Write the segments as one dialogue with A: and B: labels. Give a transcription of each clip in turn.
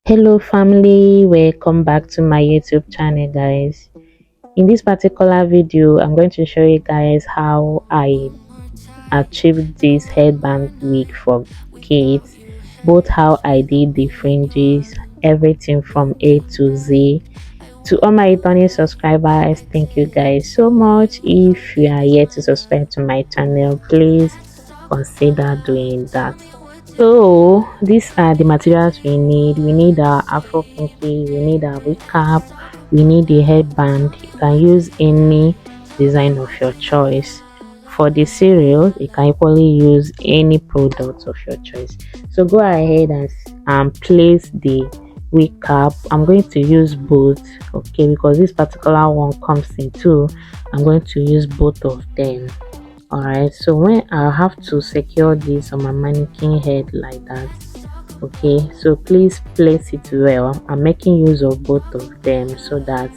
A: Hello family, welcome back to my YouTube channel guys. In this particular video I'm going to show you guys how I achieved this headband wig for kids, both how I did the fringes, everything from A to Z. To all my returning subscribers, thank you guys so much. If you are yet to subscribe to my channel, please consider doing that. So these are the materials we need. We need our afro kinky, we need our wig cap, we need the headband. You can use any design of your choice. For the cereal, you can equally use any product of your choice. So go ahead and place the wig cap. I'm going to use both, okay, because this particular one comes in two. I'm going to use both of them. Alright, so when I have to secure this on my mannequin head like that, okay, so please place it well. I'm making use of both of them so that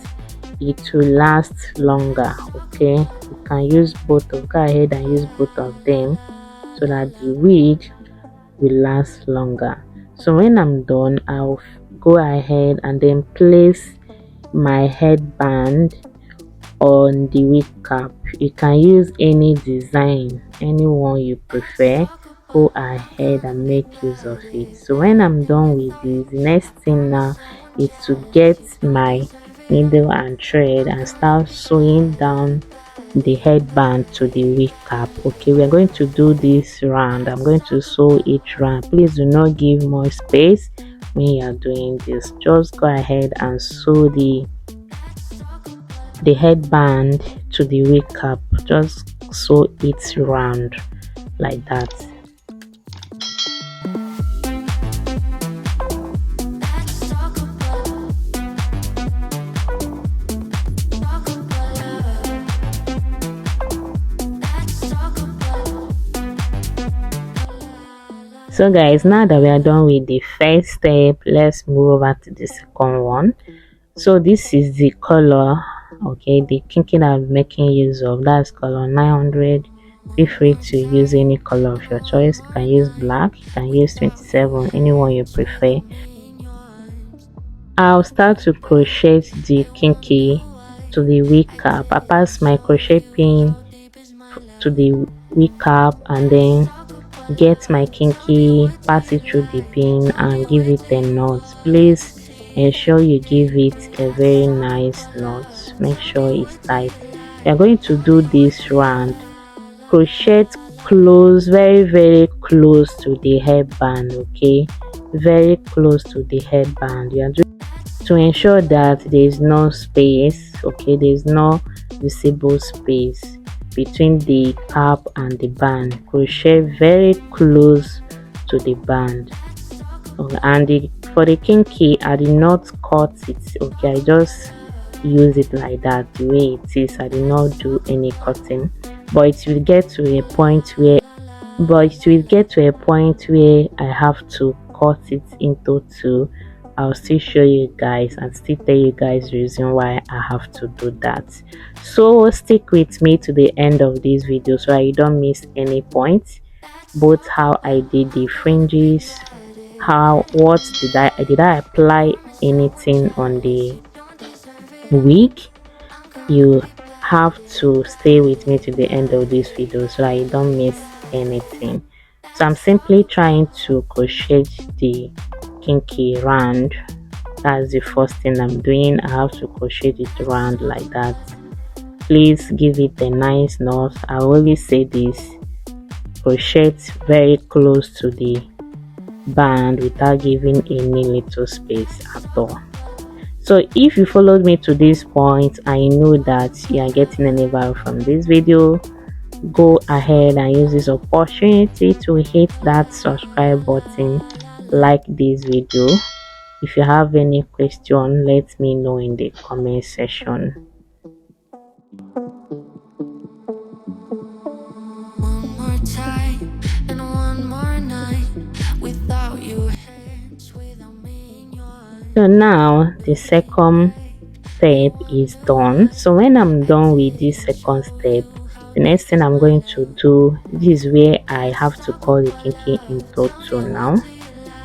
A: it will last longer. Okay, you can use both of, go ahead and use both of them so that the wig will last longer. So when I'm done, I'll go ahead and then place my headband on the wig cap. You can use any design, any one you prefer. Go ahead and make use of it. So when I'm done with this, the next thing now is to get my needle and thread and start sewing down the headband to the wig cap. Okay, we are going to do this round. I'm going to sew each round. Please do not give more space when you are doing this. Just go ahead and sew the headband to the wig cap. Just sew it round like that. So guys, now that we are done with the first step, let's move over to the second one. So this is the color, okay, the kinky that I'm making use of. That's color 900. Feel free to use any color of your choice. You can use black, you can use 27, anyone you prefer. I'll start to crochet the kinky to the wig cap. I pass my crochet pin to the wig cap and then get my kinky, pass it through the pin and give it a knot. Please ensure you give it a very nice knot. Make sure it's tight. We are going to do this round. Crochet close, very close to the headband. Okay, very close to the headband. You are doing to ensure that there is no space. Okay, there is no visible space between the cap and the band. Crochet very close to the band. Okay, and for the kinky, I did not cut it. Okay, I just use it like that, the way it is. I did not do any cutting, but it will get to a point where I have to cut it into two. I'll still show you guys and still tell you guys the reason why I have to do that. So stick with me to the end of this video so you don't miss any points, both how I did the fringes, did I apply anything on the wig. You have to stay with me to the end of this video so that you don't miss anything. So I'm simply trying to crochet the kinky round. That's the first thing I'm doing. I have to crochet it round like that. Please give it a nice knot. I always say this: crochet very close to the band without giving any little space at all. So if you followed me to this point, I know that you are getting any value from this video. Go ahead and use this opportunity to hit that subscribe button, like this video. If you have any question, let me know in the comment section.
B: One more time and one more night without you.
A: So now the second step is done. So when I'm done with this second step, the next thing I'm going to do, this is where I have to cut the kinky into two now.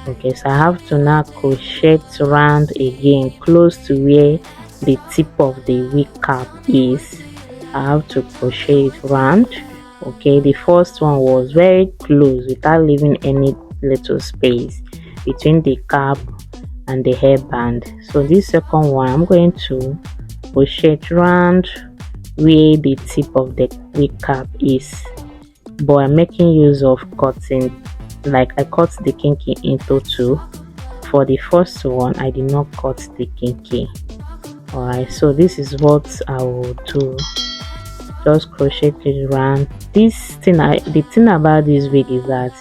A: Okay, so I have to now crochet round again close to where the tip of the wig cap is. I have to crochet it round. Okay, the first one was very close without leaving any little space between the cap and the hairband. So this second one, I'm going to crochet round where the tip of the wig cap is, but I'm making use of cutting, like I cut the kinky into two. For the first one, I did not cut the kinky. Alright, so this is what I will do. Just crochet it around. The thing about this wig is that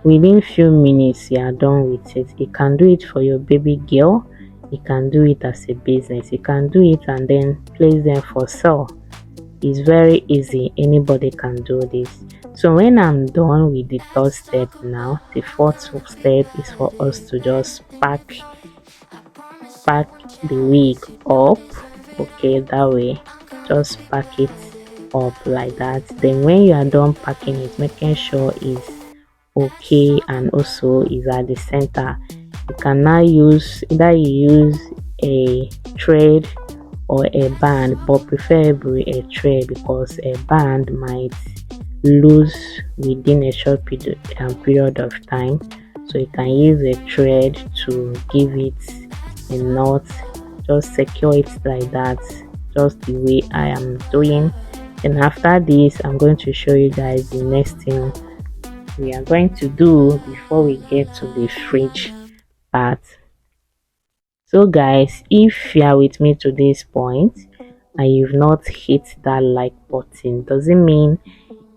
A: within few minutes you are done with it. You can do it for your baby girl, you can do it as a business, you can do it and then place them for sale. It's very easy, anybody can do this. So when I'm done with the third step, now the fourth step is for us to just pack the wig up. Okay, that way, just pack it up like that. Then when you are done packing it, making sure it's okay and also is at the center, you can now use either you use a thread or a band, but preferably a thread because a band might lose within a short period of time. So you can use a thread to give it a knot. Just secure it like that, just the way I am doing. And after this, I'm going to show you guys the next thing we are going to do before we get to the fringe part. So guys, if you are with me to this point and you've not hit that like button, doesn't mean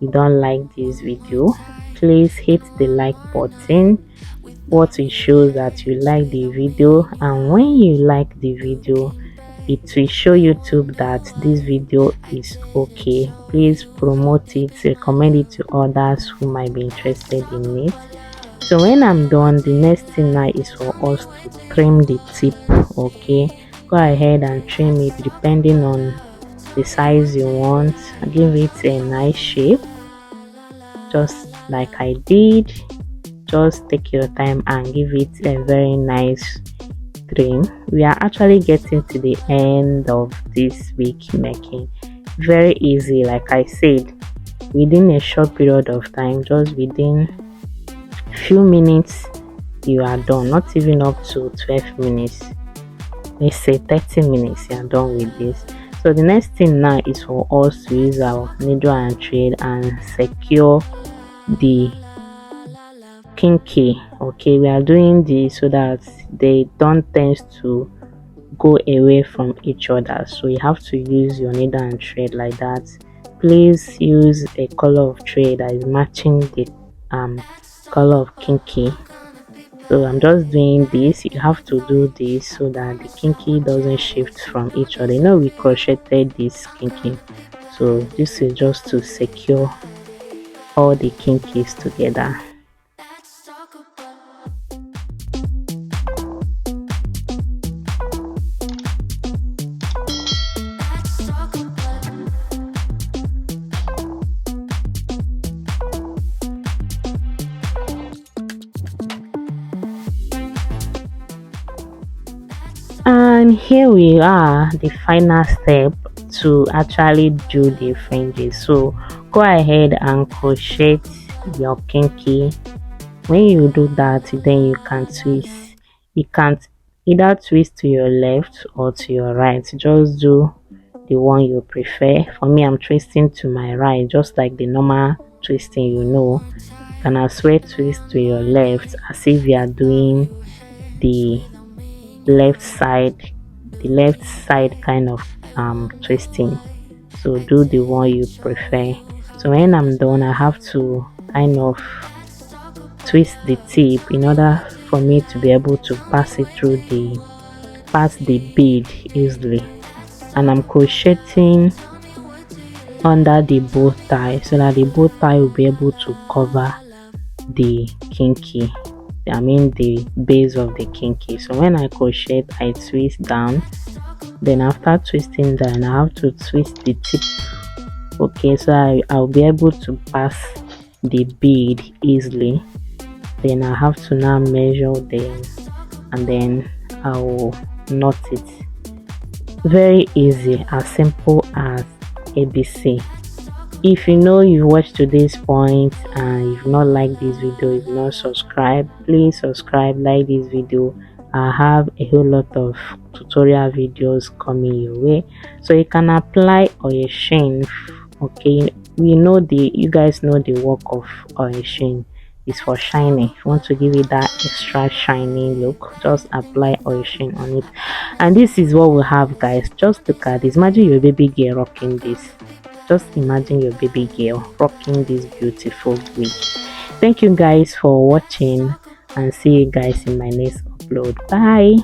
A: you don't like this video. Please hit the like button. What will show that you like the video, and when you like the video, it will show YouTube that this video is okay. Please promote it, recommend it to others who might be interested in it. So when I'm done, the next thing now is for us to trim the tip. Okay, go ahead and trim it depending on the size you want. Give it a nice shape, just like I did. Just take your time and give it a very nice trim. We are actually getting to the end of this wig making. Very easy, like I said, within a short period of time, just within few minutes you are done. Not even up to 12 minutes, let's say 30 minutes, you are done with this. So the next thing now is for us to use our needle and thread and secure the kinky. Okay, we are doing this so that they don't tend to go away from each other. So you have to use your needle and thread like that. Please use a color of thread that is matching the color of kinky. So I'm just doing this. You have to do this so that the kinky doesn't shift from each other. You know, we crocheted this kinky, so this is just to secure all the kinkies together. And here we are, the final step to actually do the fringes. So go ahead and crochet your kinky. When you do that, then you can twist. You can't either twist to your left or to your right. Just do the one you prefer. For me, I'm twisting to my right, just like the normal twisting, you know. You can as well twist to your left as if you are doing the left side kind of twisting. So do the one you prefer. So when I'm done, I have to kind of twist the tip in order for me to be able to pass the bead easily. And I'm crocheting under the bow tie so that the bow tie will be able to cover the kinky, I mean the base of the kinky. So when I crochet, I twist down. Then after twisting down, I have to twist the tip. Okay, so I'll be able to pass the bead easily. then I have to now measure them, and then I will knot it. Very easy, as simple as ABC. If you know you've watched to this point and you've not liked this video, you've not subscribed, please subscribe, like this video. I have a whole lot of tutorial videos coming your way, so you can apply oil sheen. Okay, you guys know the work of oil sheen is for shining. If you want to give it that extra shiny look, just apply oil sheen on it. And this is what we have, guys. Just look at this. Imagine your baby girl rocking this. Just imagine your baby girl rocking this beautiful wig. Thank you guys for watching, and see you guys in my next upload. Bye.